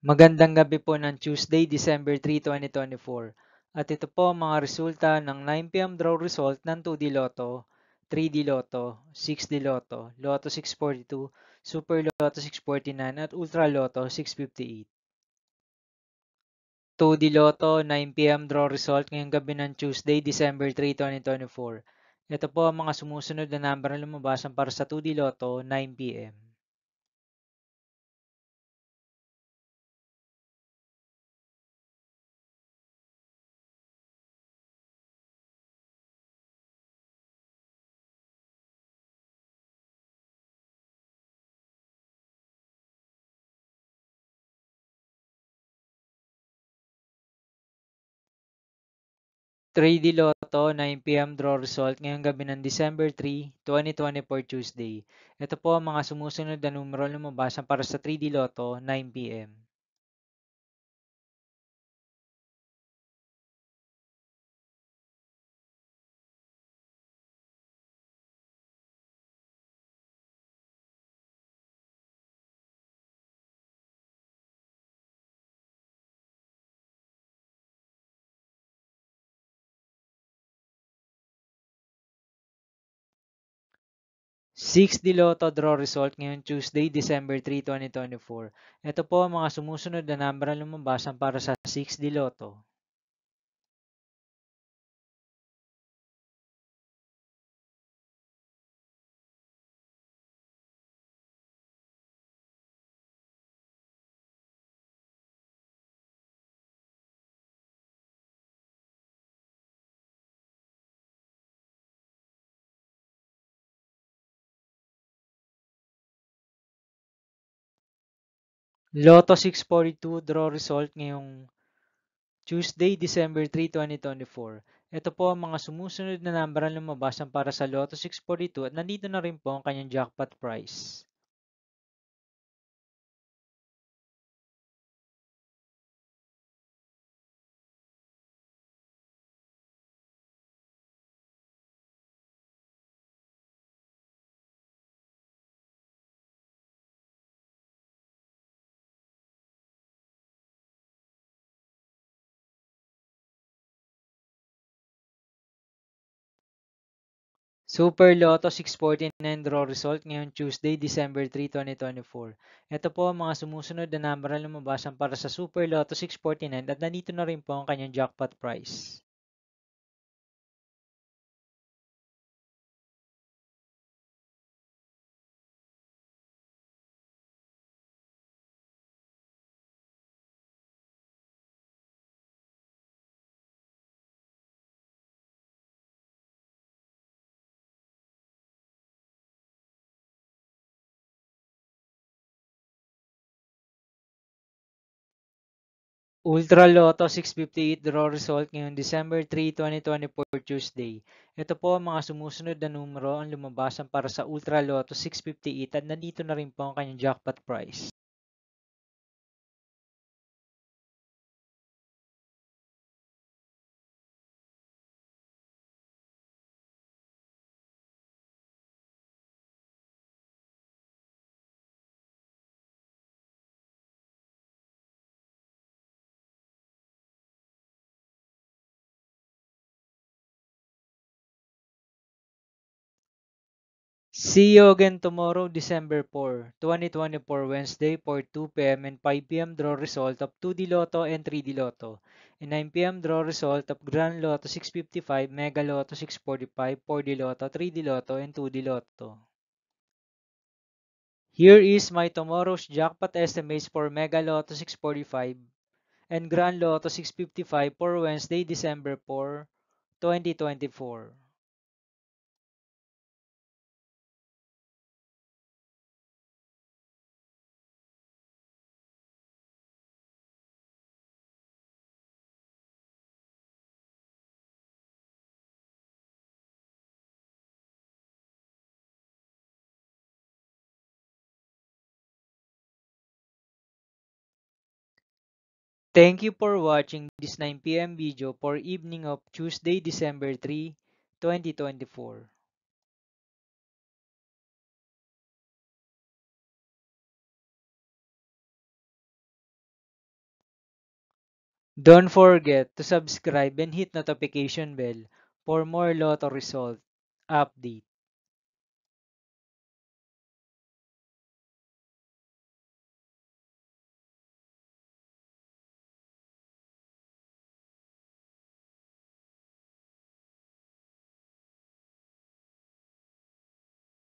Magandang gabi po ng Tuesday, December 3, 2024. At ito po ang mga resulta ng 9 p.m. draw result ng 2D Lotto, 3D Lotto, 6D Lotto, Lotto 642, Super Lotto 649 at Ultra Lotto 658. 2D Lotto 9 p.m. draw result ngayong gabi ng Tuesday, December 3, 2024. Ito po ang mga sumusunod na number na lumabasan para sa 2D Lotto 9 p.m. 3D Lotto 9 p.m. draw result ngayong gabi ng December 3, 2024 Tuesday. Ito po ang mga sumusunod na numero lumabasan para sa 3D Lotto 9 p.m. 6D Lotto draw result ngayong Tuesday, December 3, 2024. Ito po ang mga sumusunod na number na lumabasan para sa 6D Lotto. 'Lotto 642 draw result ngayong Tuesday, December 3, 2024. Ito po ang mga sumusunod na number na lumabasan para sa Lotto 642 at nandito na rin po ang kanyang jackpot price. Super Lotto 649 draw result ngayong Tuesday, December 3, 2024. Ito po ang mga sumusunod na number na lumabasan para sa Super Lotto 649 at nandito na rin po ang kanyang jackpot price. Ultra Lotto 658 draw result ngayong December 3, 2024 Tuesday. Ito po ang mga sumusunod na numero ang lumabasan para sa Ultra Lotto 658 at nandito na rin po ang kanyang jackpot price. See you again tomorrow, December 4, 2024, Wednesday for 2 p.m. and 5 p.m. draw result of 2D Lotto and 3D Lotto. And 9 p.m. draw result of Grand Lotto 655, Mega Lotto 645, 4D Lotto, 3D Lotto, and 2D Lotto. Here is my tomorrow's jackpot estimates for Mega Lotto 645 and Grand Lotto 655 for Wednesday, December 4, 2024. Thank you for watching this 9 p.m. video for evening of Tuesday, December 3, 2024. Don't forget to subscribe and hit notification bell for more Lotto result update.